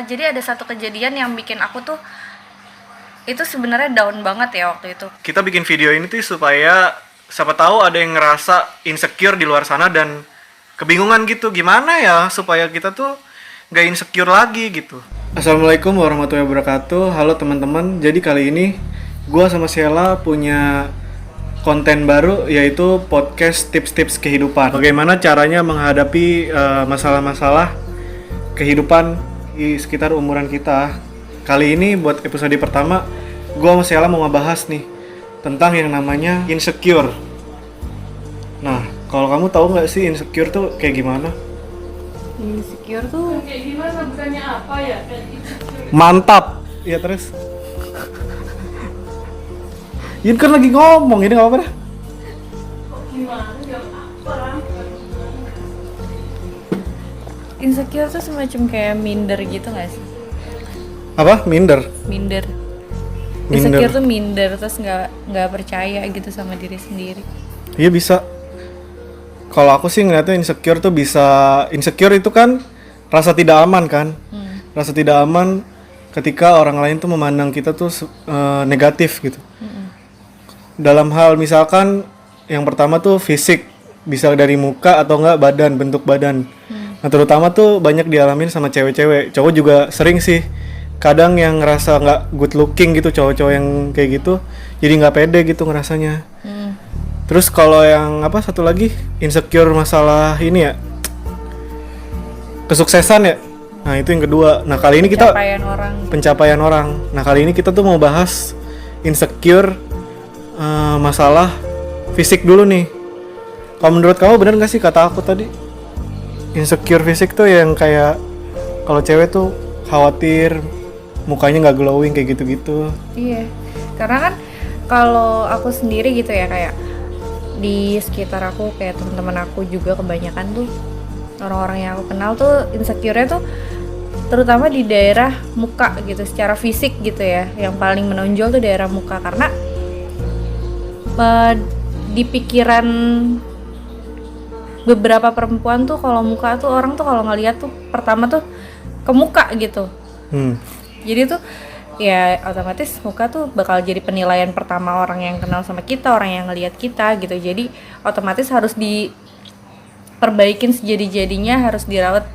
Jadi ada satu kejadian yang bikin aku tuh itu sebenarnya down banget ya waktu itu. Kita bikin video ini tuh supaya siapa tahu ada yang ngerasa insecure di luar sana dan kebingungan gitu, gimana ya supaya kita tuh gak insecure lagi gitu. Assalamualaikum warahmatullahi wabarakatuh. Halo teman-teman. Jadi kali ini gua sama Sheila punya konten baru, yaitu podcast tips-tips kehidupan. Bagaimana caranya menghadapi masalah-masalah kehidupan di sekitar umuran kita. Kali ini buat episode pertama, gue sama Sheila mau ngebahas nih tentang yang namanya insecure. Nah, kalau kamu tahu nggak sih insecure tuh kayak gimana? Insecure tuh Kayak gimana, bukannya apa ya? Kayak insecure. Mantap. Ya terus. Ini kan lagi ngomong, ini nggak apa-apa dah. Kok gimana? Gak apa lah. insecure tuh semacam kayak minder gitu nggak sih? Apa? Minder. Minder. Insecure tuh minder, terus nggak percaya gitu sama diri sendiri. Iya bisa. Kalau aku sih ngeliatnya insecure tuh bisa, insecure itu kan rasa tidak aman kan. Rasa tidak aman ketika orang lain tuh memandang kita tuh negatif gitu. Dalam hal misalkan yang pertama tuh fisik, bisa dari muka atau enggak badan, bentuk badan. Nah terutama tuh banyak dialamin sama cewek-cewek. Cowok juga sering sih. Kadang yang ngerasa nggak good looking gitu, cowok-cowok yang kayak gitu, jadi nggak pede gitu ngerasanya. Terus kalau yang apa satu lagi, insecure masalah ini ya, kesuksesan ya. Nah itu yang kedua. Nah kali ini kita pencapaian orang. Nah kali ini kita tuh mau bahas insecure masalah fisik dulu nih. Kalau menurut kamu benar nggak sih kata aku tadi? Insecure fisik tuh yang kayak kalau cewek tuh khawatir mukanya nggak glowing kayak gitu-gitu. Iya, karena kan kalau aku sendiri gitu ya, kayak di sekitar aku, kayak teman-teman aku juga kebanyakan tuh orang-orang yang aku kenal tuh insecure-nya tuh terutama di daerah muka gitu, secara fisik gitu ya. Yang paling menonjol tuh daerah muka, karena di pikiran beberapa perempuan tuh kalau muka tuh orang tuh kalau ngeliat tuh pertama tuh ke muka gitu. Jadi tuh ya otomatis muka tuh bakal jadi penilaian pertama orang yang kenal sama kita, orang yang ngelihat kita gitu. Jadi otomatis harus diperbaikin sejadi-jadinya, harus dirawat.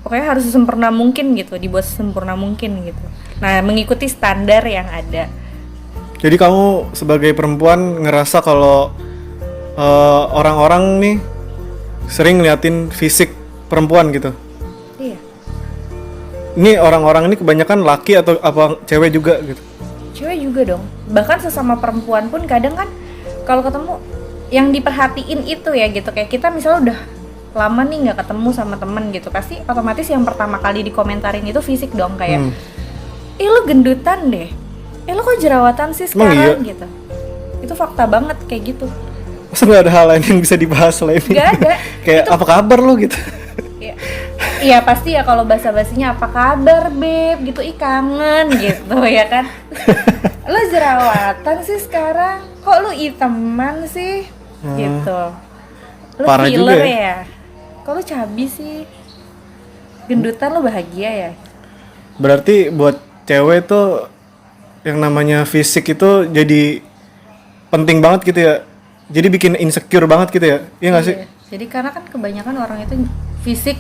Pokoknya harus sesempurna mungkin gitu, dibuat sesempurna mungkin gitu. Nah, mengikuti standar yang ada. Jadi kamu sebagai perempuan ngerasa kalau orang-orang nih sering ngeliatin fisik perempuan gitu? Iya. Ini orang-orang ini kebanyakan laki atau apa cewek juga gitu? Cewek juga dong. Bahkan sesama perempuan pun kadang kan kalau ketemu yang diperhatiin itu ya gitu. Kayak kita misalnya udah lama nih nggak ketemu sama temen gitu, pasti otomatis yang pertama kali dikomentarin itu fisik dong. Kayak lu gendutan deh, lu kok jerawatan sih sekarang gitu. Itu fakta banget kayak gitu. Masa gak ada hal lain yang bisa dibahas selain ini? Gak ada. Kayak itu, apa kabar lo gitu? Iya pasti ya, kalau basa-basinya apa kabar beb gitu, kangen gitu ya kan. Lu jerawatan sih sekarang, kok lu iteman sih gitu. Lu parah filler juga ya. Kok lu cabi sih, gendutan lu bahagia ya. Berarti buat cewek tuh yang namanya fisik itu jadi penting banget gitu ya. Jadi bikin insecure banget gitu ya. Iya nggak sih? Jadi karena kan kebanyakan orang itu fisik,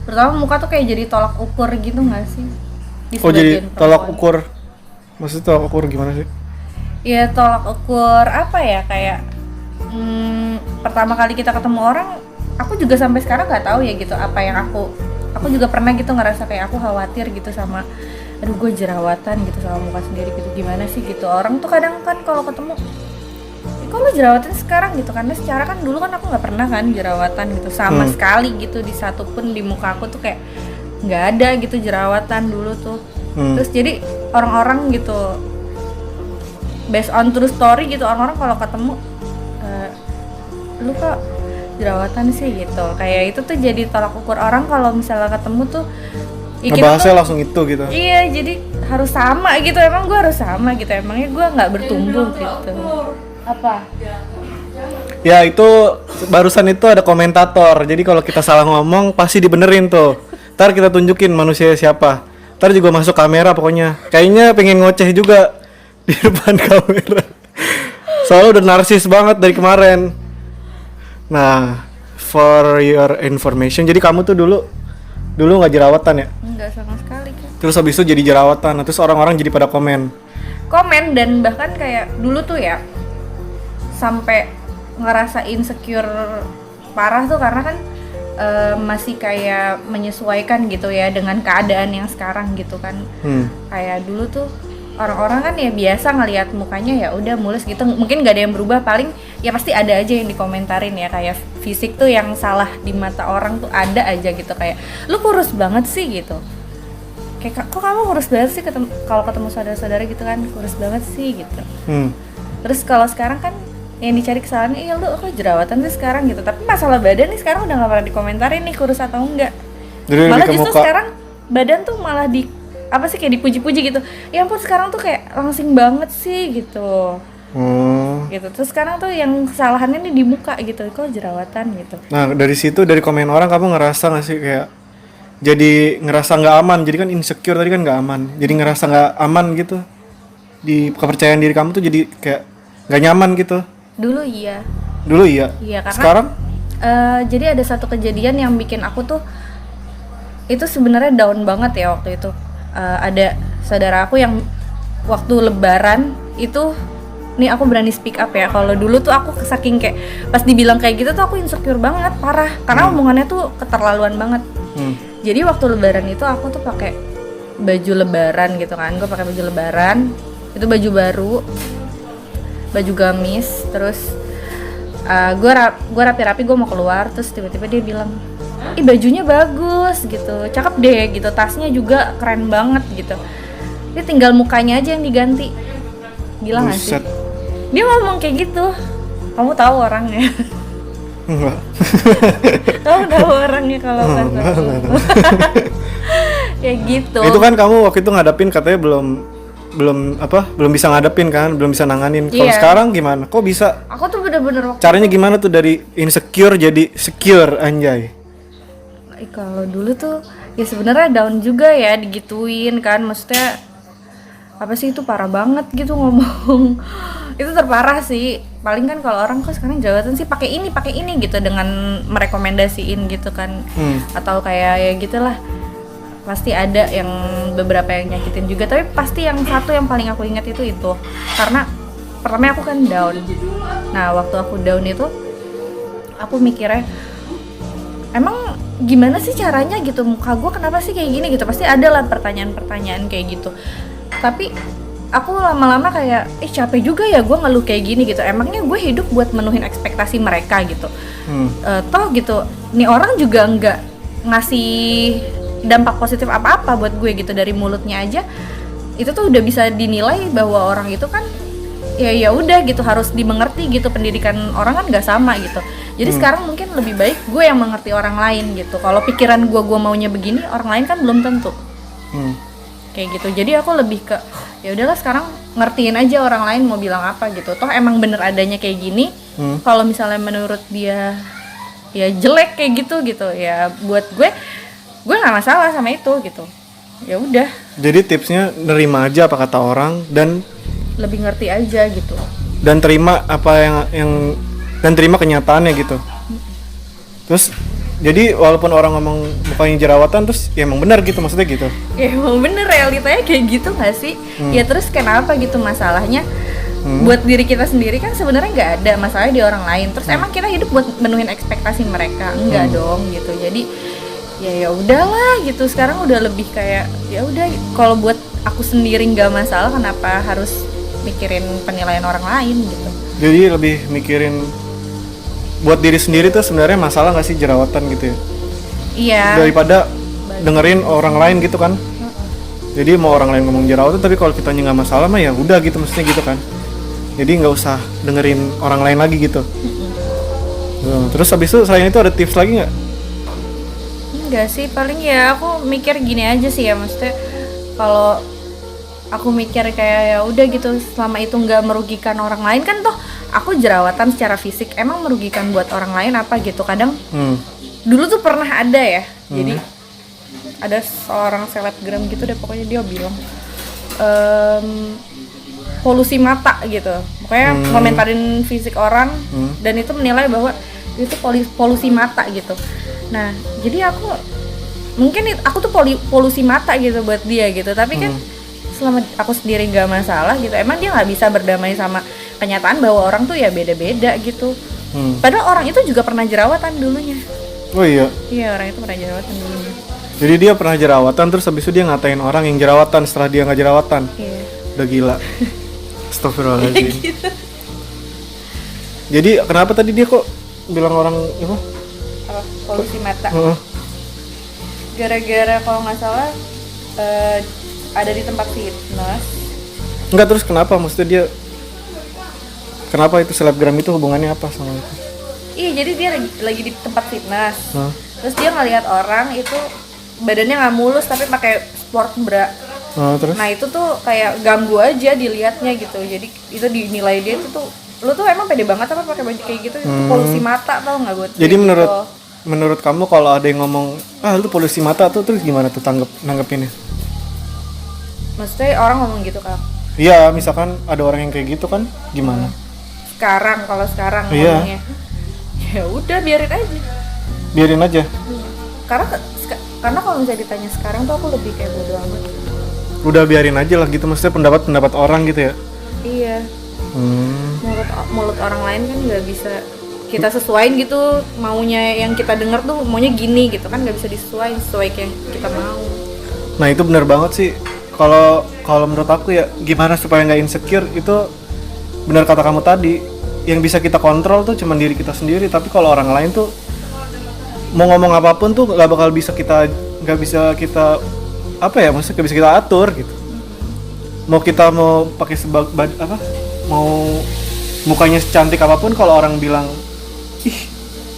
terutama muka tuh kayak jadi tolak ukur gitu nggak sih? Oh jadi tolak ukur. Maksudnya tolak ukur gimana sih? Ya tolak ukur apa ya, kayak pertama kali kita ketemu orang, aku juga sampai sekarang nggak tahu ya gitu apa yang aku juga pernah gitu ngerasa kayak aku khawatir gitu sama, aduh gue jerawatan gitu sama muka sendiri gitu, gimana sih gitu. Orang tuh kadang kan kalau ketemu, kok lu jerawatan sekarang gitu, karena secara kan dulu kan aku nggak pernah kan jerawatan gitu sama sekali gitu, di satu pun di muka aku tuh kayak nggak ada gitu jerawatan dulu tuh. Terus jadi orang-orang gitu based on true story gitu, orang-orang kalau ketemu lu kok jerawatan sih gitu, kayak itu tuh jadi tolak ukur orang kalau misalnya ketemu tuh ya ngebahasnya langsung itu gitu. Iya, jadi harus sama gitu, emang gue harus sama gitu, emangnya gue nggak bertumbuh gitu. Apa? Ya itu barusan itu ada komentator. Jadi kalau kita salah ngomong pasti dibenerin tuh. Ntar kita tunjukin manusia siapa. Ntar juga masuk kamera pokoknya. Kayaknya pengen ngoceh juga di depan kamera. Soalnya udah narsis banget dari kemarin. Nah, for your information, jadi kamu tuh dulu nggak jerawatan ya? Enggak sama sekali kan. Terus habis itu jadi jerawatan. Nah, terus orang-orang jadi pada komen. Dan bahkan kayak dulu tuh ya sampai ngerasa insecure parah tuh karena kan masih kayak menyesuaikan gitu ya dengan keadaan yang sekarang gitu kan. Kayak dulu tuh orang-orang kan ya biasa ngelihat mukanya ya udah mulus gitu, mungkin gak ada yang berubah, paling ya pasti ada aja yang dikomentarin ya, kayak fisik tuh yang salah di mata orang tuh ada aja gitu, kayak lu kurus banget sih gitu, kayak kok kamu kurus banget sih kalau ketemu saudara-saudara gitu kan, kurus banget sih gitu. Terus kalau sekarang kan yang dicari kesalahannya, iya lu kok jerawatan sih sekarang gitu, tapi masalah badan nih sekarang udah gak pernah dikomentarin nih kurus atau enggak. Jadi Malah justru sekarang badan tuh malah apa sih kayak dipuji-puji gitu. Ya ampun sekarang tuh kayak langsing banget sih gitu. Gitu. Terus sekarang tuh yang kesalahannya nih di muka gitu. Kok jerawatan gitu. Nah, dari situ dari komen orang kamu ngerasa enggak sih kayak jadi ngerasa nggak aman. Jadi kan insecure tadi kan nggak aman. Jadi ngerasa nggak aman gitu. Di kepercayaan diri kamu tuh jadi kayak nggak nyaman gitu. Dulu iya. Iya, karena sekarang jadi ada satu kejadian yang bikin aku tuh itu sebenarnya down banget ya waktu itu. Ada saudara aku yang waktu lebaran itu, nih aku berani speak up ya, kalau dulu tuh aku saking kayak pas dibilang kayak gitu tuh aku insecure banget parah karena omongannya tuh keterlaluan banget. Jadi waktu lebaran itu aku tuh pakai baju lebaran gitu kan, gue pakai baju lebaran itu, baju baru, baju gamis, terus gue rapi-rapi gue mau keluar, terus tiba-tiba dia bilang, ih bajunya bagus gitu, cakep deh gitu, tasnya juga keren banget gitu, ini tinggal mukanya aja yang diganti. Gila nggak sih? Dia ngomong kayak gitu. Kamu tahu orangnya? enggak. Kamu tahu orangnya kalau pas ya gitu. Itu kan kamu waktu itu ngadapin katanya belum bisa ngadepin kan, belum bisa nanganin. Kalau sekarang gimana? Kok bisa? Aku tuh bener-bener Caranya gimana tuh dari insecure jadi secure, anjay? Kalau dulu tuh ya sebenarnya down juga ya, digituin kan, maksudnya apa sih itu parah banget gitu ngomong. Itu terparah sih. Paling kan kalau orang kok sekarang jerawatan sih pakai ini gitu dengan merekomendasiin gitu kan. Atau kayak ya gitulah. Pasti ada yang beberapa yang nyakitin juga, tapi pasti yang satu yang paling aku ingat itu karena pertama aku kan down. Nah, waktu aku down itu aku mikirnya emang gimana sih caranya gitu, muka gue kenapa sih kayak gini gitu, pasti ada lah pertanyaan-pertanyaan kayak gitu. Tapi aku lama-lama kayak capek juga ya gue ngeluh kayak gini gitu, emangnya gue hidup buat menuhin ekspektasi mereka gitu. Toh gitu nih orang juga nggak ngasih dampak positif apa-apa buat gue gitu, dari mulutnya aja itu tuh udah bisa dinilai bahwa orang itu kan ya udah gitu, harus dimengerti gitu, pendidikan orang kan nggak sama gitu. Jadi sekarang mungkin lebih baik gue yang mengerti orang lain gitu. Kalau pikiran gue maunya begini, orang lain kan belum tentu. Kayak gitu. Jadi aku lebih ke ya udahlah sekarang ngertiin aja orang lain mau bilang apa gitu. Toh emang bener adanya kayak gini. Kalau misalnya menurut dia ya jelek kayak gitu ya buat gue nggak masalah sama itu gitu. Ya udah. Jadi tipsnya nerima aja apa kata orang dan lebih ngerti aja gitu. Dan terima apa yang dan terima kenyataannya gitu. Terus jadi walaupun orang ngomong mukanya jerawatan, terus ya emang benar gitu, maksudnya gitu. Ya emang bener, realitanya kayak gitu nggak sih? Ya terus kenapa gitu masalahnya? Buat diri kita sendiri kan sebenarnya nggak ada masalahnya di orang lain. Terus emang kita hidup buat menuhin ekspektasi mereka? Enggak dong gitu. Jadi ya udahlah gitu. Sekarang udah lebih kayak ya udah, kalau buat aku sendiri nggak masalah, kenapa harus mikirin penilaian orang lain gitu? Jadi lebih mikirin buat diri sendiri tuh sebenarnya masalah nggak sih jerawatan gitu ya? Iya. Daripada dengerin orang lain gitu kan? Jadi mau orang lain ngomong jerawatan, tapi kalau kitanya nggak masalah mah ya udah gitu, mestinya gitu kan? Jadi nggak usah dengerin orang lain lagi gitu. Terus habis itu selain itu ada tips lagi nggak? Enggak sih, paling ya aku mikir gini aja sih ya, maksudnya kalau aku mikir kayak ya udah gitu, selama itu nggak merugikan orang lain kan, toh aku jerawatan secara fisik emang merugikan buat orang lain apa gitu. Kadang dulu tuh pernah ada ya, jadi ada seorang selebgram gitu deh, pokoknya dia bilang polusi mata gitu, pokoknya komentarin fisik orang dan itu menilai bahwa itu polusi mata gitu. Nah jadi aku tuh polusi mata gitu buat dia gitu, tapi kan selama aku sendiri gak masalah gitu, emang dia nggak bisa berdamai sama kenyataan bahwa orang tuh ya beda-beda gitu. Padahal orang itu juga pernah jerawatan dulunya. Oh iya. Iya, orang itu pernah jerawatan dulunya. Jadi dia pernah jerawatan, terus habis itu dia ngatain orang yang jerawatan setelah dia nggak jerawatan. Iya. Udah gila. Astagfirullahaladzim. Gitu. Jadi kenapa tadi dia kok bilang orang apa? Polusi mata. Heeh. Gara-gara kalau nggak salah ada di tempat fitness. Enggak, terus kenapa? Maksudnya dia kenapa itu selebgram itu hubungannya apa sama itu? Iya, jadi dia lagi di tempat fitness. Terus dia ngelihat orang itu badannya nggak mulus tapi pakai sport bra. Terus? Nah itu tuh kayak ganggu aja dilihatnya gitu. Jadi itu dinilai dia itu tuh, lu tuh emang pede banget apa pakai baju kayak gitu? Itu polusi mata, tau nggak buat? Jadi gitu. menurut kamu kalau ada yang ngomong lu polusi mata tuh, terus gimana tuh nanggepinnya? Maksudnya orang ngomong gitu kan? Iya, misalkan ada orang yang kayak gitu kan, gimana? Kalau sekarang Iya. ngomongnya, ya udah biarin aja. Biarin aja. Karena kalau misalnya ditanya sekarang tuh aku lebih kayak bodo amat. Udah biarin aja lah gitu, maksudnya pendapat orang gitu ya. Iya. Mulut orang lain kan nggak bisa kita sesuaiin gitu, maunya yang kita dengar tuh maunya gini gitu kan, nggak bisa disesuaiin sesuai yang kita mau. Nah itu benar banget sih. Kalau menurut aku ya, gimana supaya nggak insecure itu benar kata kamu tadi. Yang bisa kita kontrol tuh cuma diri kita sendiri, tapi kalau orang lain tuh mau ngomong apapun tuh nggak bisa kita apa ya, maksudnya nggak bisa kita atur gitu. Mau kita mau pakai mau mukanya secantik apapun, kalau orang bilang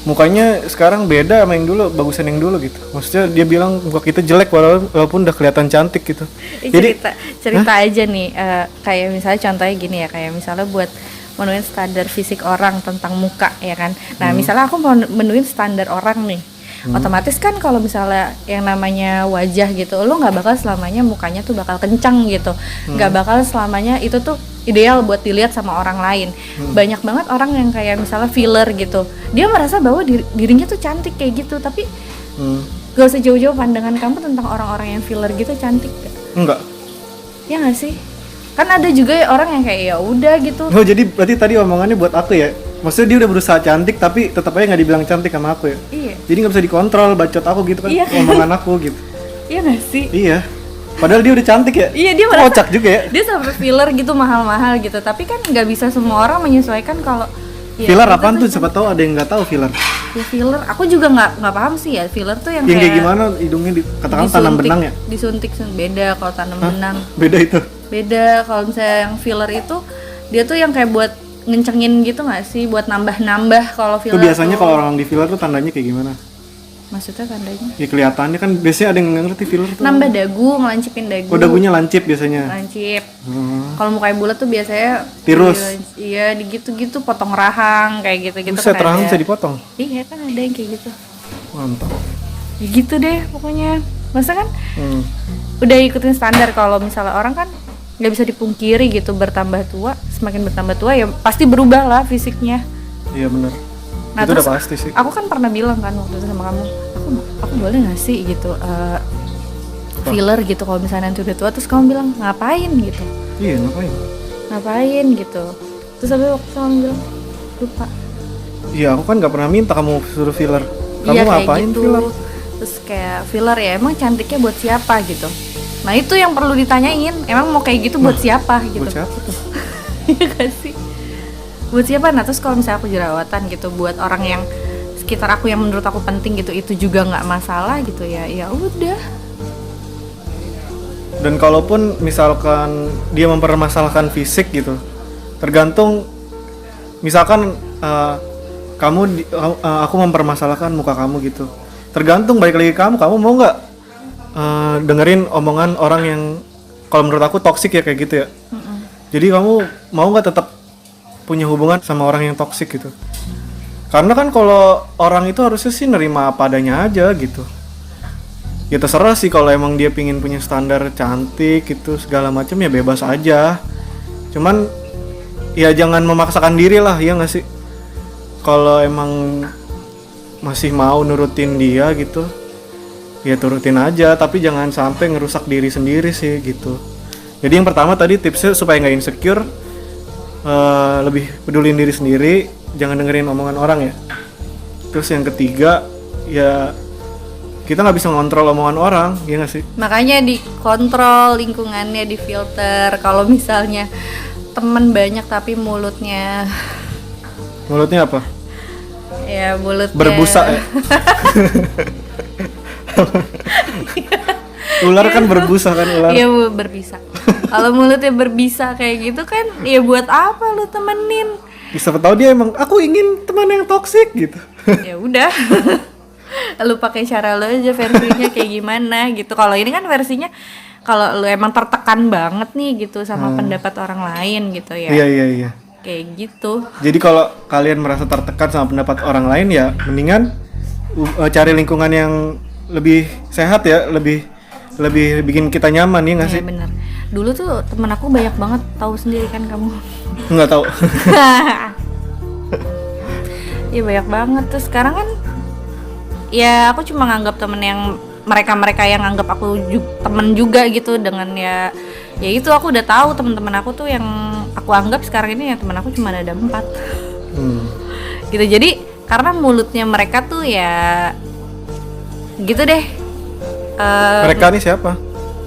mukanya sekarang beda sama yang dulu, bagusan yang dulu gitu, maksudnya dia bilang muka kita jelek walaupun udah kelihatan cantik gitu. Jadi cerita aja nih, kayak misalnya contohnya gini ya, kayak misalnya buat menuin standar fisik orang tentang muka ya kan. Nah misalnya aku mau menuin standar orang nih, otomatis kan kalau misalnya yang namanya wajah gitu, lo nggak bakal selamanya mukanya tuh bakal kencang gitu, nggak bakal selamanya itu tuh ideal buat dilihat sama orang lain. Banyak banget orang yang kayak misalnya filler gitu, dia merasa bahwa dirinya tuh cantik kayak gitu, tapi gak usah jauh-jauh pandangan kamu tentang orang-orang yang filler gitu cantik gak? Enggak. Ya nggak sih? Kan ada juga orang yang kayak ya udah gitu. Oh jadi berarti tadi omongannya buat aku ya? Maksudnya dia udah berusaha cantik tapi tetap aja nggak dibilang cantik sama aku ya? Iya. Jadi nggak bisa dikontrol bacot aku gitu kan, Iya. omongan aku gitu. Iya nggak sih? Iya. Padahal dia udah cantik ya? Iya, dia merasa kocak juga ya. Dia sampai filler gitu mahal-mahal gitu, tapi kan nggak bisa semua orang menyesuaikan kalau ya, Filler apaan tuh? Siapa tahu ada yang nggak tahu filler. Ya filler, aku juga nggak paham sih ya filler tuh yang kayak gimana hidungnya katakan tanam benang ya? Disuntik beda kalau tanam benang. Beda itu. Beda kalau misalnya yang filler itu dia tuh yang kayak buat ngencengin gitu nggak sih, buat nambah-nambah. Kalau filler Itu biasanya kalau orang di filler tuh tandanya kayak gimana? Maksudnya tandanya? Ya kelihatannya kan biasanya ada yang nggak ngerti filler tuh. Nambah dagu, ngelancipin dagu. Oh dagunya lancip biasanya. Lancip. Kalau mukanya bulat tuh biasanya Tirus. Iya, gitu-gitu, potong rahang kayak gitu-gitu. Buset, kan rahang ada. bisa dipotong. Iya kan ada yang kayak gitu. Mantap. Ya gitu deh pokoknya. Masa kan udah ikutin standar, kalau misalnya orang kan nggak bisa dipungkiri gitu, bertambah tua, semakin bertambah tua ya pasti berubah lah fisiknya. Iya benar. Nah, itu terus udah pasti sih. Aku kan pernah bilang kan waktu itu sama kamu, aku boleh nggak sih gitu filler gitu kalau misalnya nanti udah tua. Terus kamu bilang ngapain gitu? Iya Ngapain gitu? Terus habis waktu kamu bilang lupa. Iya aku kan nggak pernah minta kamu suruh filler. Kamu Iya, ngapain gitu. filler? Terus kayak filler ya emang cantiknya buat siapa gitu? Nah itu yang perlu ditanyain. Emang mau kayak gitu buat siapa gitu? Buat siapa tuh? Iya gak sih? Buat siapa? Nah terus kalau misalnya aku jerawatan gitu, buat orang yang sekitar aku yang menurut aku penting gitu, itu juga nggak masalah gitu ya. Ya udah. Dan kalaupun misalkan dia mempermasalahkan fisik gitu, tergantung. Misalkan aku mempermasalahkan muka kamu gitu, tergantung balik lagi kamu mau nggak dengerin omongan orang yang kalau menurut aku toksik ya kayak gitu ya. Jadi kamu mau nggak tetap punya hubungan sama orang yang toksik gitu? Karena kan kalau orang itu harusnya sih nerima apa adanya aja gitu. ya terserah sih, kalau emang dia pingin punya standar cantik gitu segala macam ya bebas aja. Cuman ya jangan memaksakan diri lah, ya nggak sih? Kalau emang masih mau nurutin dia gitu, ya turutin aja, tapi jangan sampai ngerusak diri sendiri sih gitu. Jadi yang pertama tadi tipsnya supaya nggak insecure, lebih pedulin diri sendiri, jangan dengerin omongan orang ya. Terus yang ketiga, ya kita nggak bisa ngontrol omongan orang, ya nggak sih? Makanya dikontrol lingkungannya, difilter. Kalau misalnya teman banyak tapi mulutnya Mulutnya apa? ya mulutnya Berbusa ya? Ular kan berbusa kan, ular. Iya berbisa. Kalau mulutnya berbisa kayak gitu kan, ya buat apa lu temenin? Siapa tahu dia emang aku ingin teman yang toksik gitu. Ya udah. Lu pakai cara lu aja, versinya kayak gimana gitu. Kalau ini kan versinya kalau lu emang tertekan banget nih gitu sama pendapat orang lain gitu ya. Iya. Kayak gitu. Jadi kalau kalian merasa tertekan sama pendapat orang lain ya mendingan cari lingkungan yang lebih sehat ya, lebih bikin kita nyaman, ya nggak sih? Iya bener. Dulu tuh temen aku banyak banget, tahu sendiri kan kamu. Nggak tahu. Iya banyak banget. Terus sekarang kan ya aku cuma nganggap temen yang mereka yang anggap aku temen juga gitu, dengan ya itu aku udah tahu teman-teman aku tuh yang aku anggap sekarang ini ya teman aku cuma ada 4 gitu. Jadi karena mulutnya mereka tuh ya gitu deh. Mereka nih siapa?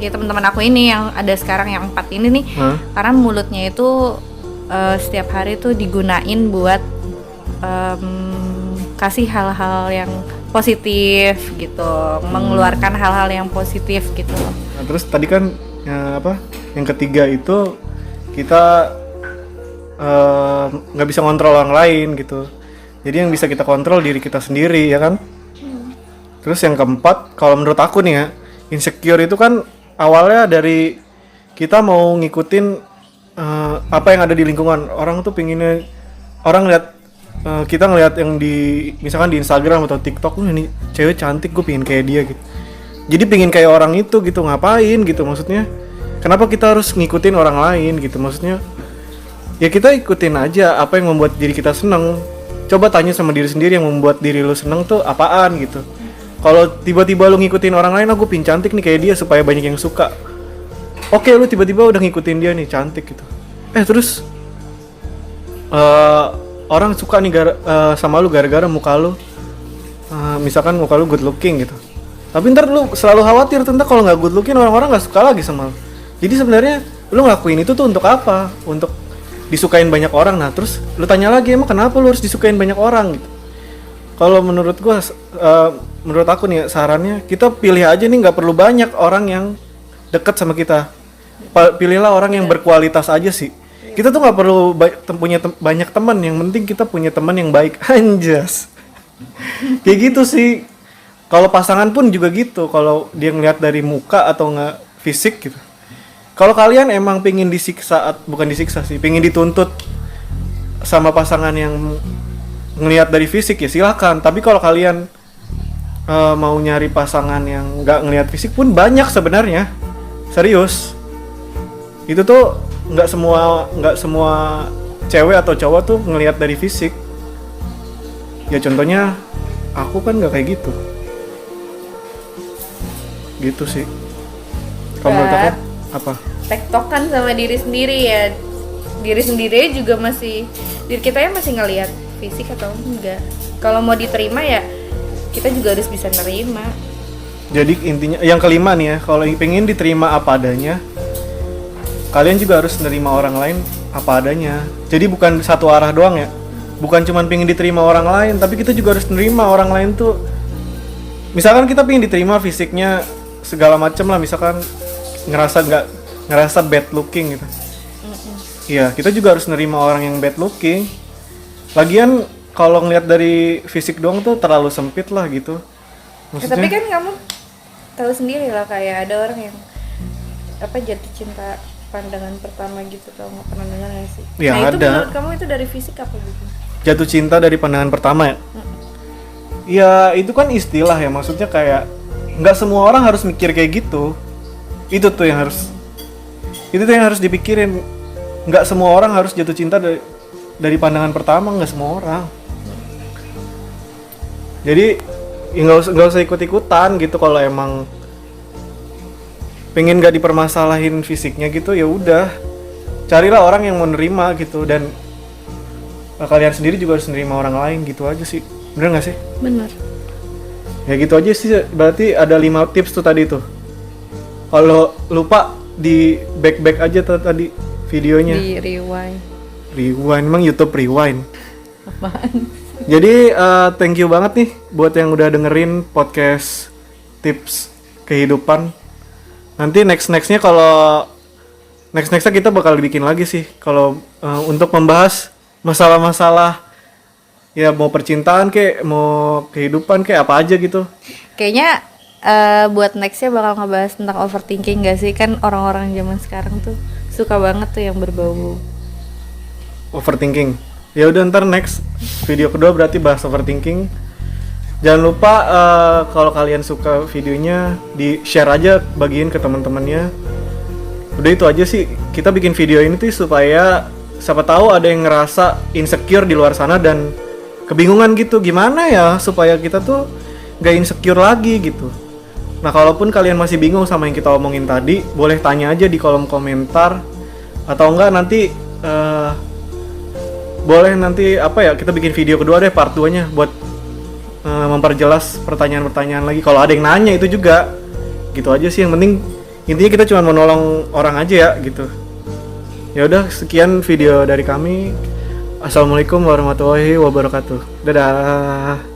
Ya teman-teman aku ini yang ada sekarang yang 4 ini nih. Karena mulutnya itu setiap hari tuh digunain buat kasih hal-hal yang positif gitu, mengeluarkan hal-hal yang positif gitu. Nah, terus tadi kan yang ketiga itu kita nggak bisa kontrol orang lain gitu. Jadi yang bisa kita kontrol diri kita sendiri, ya kan? Terus yang keempat, kalau menurut aku nih ya, insecure itu kan awalnya dari kita mau ngikutin apa yang ada di lingkungan. Orang tuh pinginnya, orang lihat kita ngelihat yang di misalkan di Instagram atau TikTok, ini cewek cantik, gue pingin kayak dia gitu. Jadi pingin kayak orang itu gitu, ngapain gitu maksudnya? Kenapa kita harus ngikutin orang lain gitu maksudnya? Ya kita ikutin aja apa yang membuat diri kita seneng. Coba tanya sama diri sendiri, yang membuat diri lu seneng tuh apaan gitu. Kalau tiba-tiba lu ngikutin orang lain, aku pingin cantik nih kayak dia supaya banyak yang suka. Oke, lu tiba-tiba udah ngikutin dia nih cantik gitu. Terus orang suka nih sama lu gara-gara muka lu, misalkan muka lu good looking gitu. Tapi ntar lu selalu khawatir tentang kalau nggak good looking orang-orang nggak suka lagi sama lu. Jadi sebenarnya lu ngelakuin itu tuh untuk apa? Untuk disukain banyak orang. Nah terus lu tanya lagi, emang kenapa lu harus disukain banyak orang gitu? Kalau menurut gua, menurut aku nih sarannya, kita pilih aja nih, nggak perlu banyak orang yang deket sama kita. Pilihlah orang yang berkualitas aja sih. Kita tuh nggak perlu punya banyak teman, yang penting kita punya teman yang baik. Anjas. Kayak gitu sih. Kalau pasangan pun juga gitu. Kalau dia ngeliat dari muka atau nggak fisik gitu. Kalau kalian emang pingin bukan disiksa sih, pingin dituntut sama pasangan yang ngelihat dari fisik ya silakan. Tapi kalau kalian mau nyari pasangan yang nggak ngelihat fisik pun banyak sebenarnya. Serius. Itu tuh nggak semua cewek atau cowok tuh ngelihat dari fisik. Ya contohnya aku kan nggak kayak gitu. Gitu sih. Kalau menurut aku apa? Tektokan sama diri sendiri ya. Diri sendiri juga diri kita ya masih ngelihat fisik atau enggak. Kalau mau diterima ya kita juga harus bisa nerima. Jadi intinya yang kelima nih ya, kalau pengen diterima apa adanya, kalian juga harus nerima orang lain apa adanya. Jadi bukan satu arah doang ya. Bukan cuma pengen diterima orang lain, tapi kita juga harus nerima orang lain tuh. Misalkan kita pengen diterima fisiknya segala macam lah, misalkan ngerasa bad looking gitu. Iya, kita juga harus nerima orang yang bad looking. Lagian kalau ngeliat dari fisik doang tuh terlalu sempit lah gitu. Maksudnya, Tapi kan kamu tahu sendiri lah, kayak ada orang yang jatuh cinta pandangan pertama gitu, tau nggak, pernah dengar nggak sih? Ya, nah itu ada. menurut kamu itu dari fisik apa gitu? Jatuh cinta dari pandangan pertama ya? Ya itu kan istilah ya, maksudnya kayak nggak semua orang harus mikir kayak gitu. Itu tuh yang harus dipikirin. Nggak semua orang harus jatuh cinta dari pandangan pertama, nggak semua orang. Jadi ya nggak usah ikut-ikutan gitu. Kalau emang pengen nggak dipermasalahin fisiknya gitu, ya udah carilah orang yang mau nerima gitu. Dan kalian sendiri juga harus nerima orang lain gitu aja sih. Bener nggak sih? Bener. Ya gitu aja sih. Berarti ada 5 tips tuh tadi tuh. Kalau lupa di back aja tuh tadi videonya. Di rewind. Rewind, emang YouTube rewind. Apaan? Jadi thank you banget nih buat yang udah dengerin podcast tips kehidupan. Nanti nextnya kalau nextnya kita bakal bikin lagi sih. Kalau untuk membahas masalah-masalah ya, mau percintaan kek, mau kehidupan kek, apa aja gitu. Kayaknya buat nextnya bakal ngebahas tentang overthinking gak sih? Kan orang-orang zaman sekarang tuh suka banget tuh yang berbau Overthinking. Ya udah, ntar next video kedua berarti bahas overthinking. Jangan lupa kalau kalian suka videonya di share aja, bagiin ke teman-temannya. Udah itu aja sih, kita bikin video ini tuh supaya siapa tahu ada yang ngerasa insecure di luar sana dan kebingungan gitu, gimana ya supaya kita tuh gak insecure lagi gitu. Nah, kalaupun kalian masih bingung sama yang kita omongin tadi, boleh tanya aja di kolom komentar, atau enggak nanti boleh nanti kita bikin video kedua deh, part 2 nya buat memperjelas pertanyaan-pertanyaan lagi kalau ada yang nanya itu juga. Gitu aja sih, yang penting intinya kita cuma mau nolong orang aja ya gitu. Ya udah, sekian video dari kami. Assalamualaikum warahmatullahi wabarakatuh. Dadah.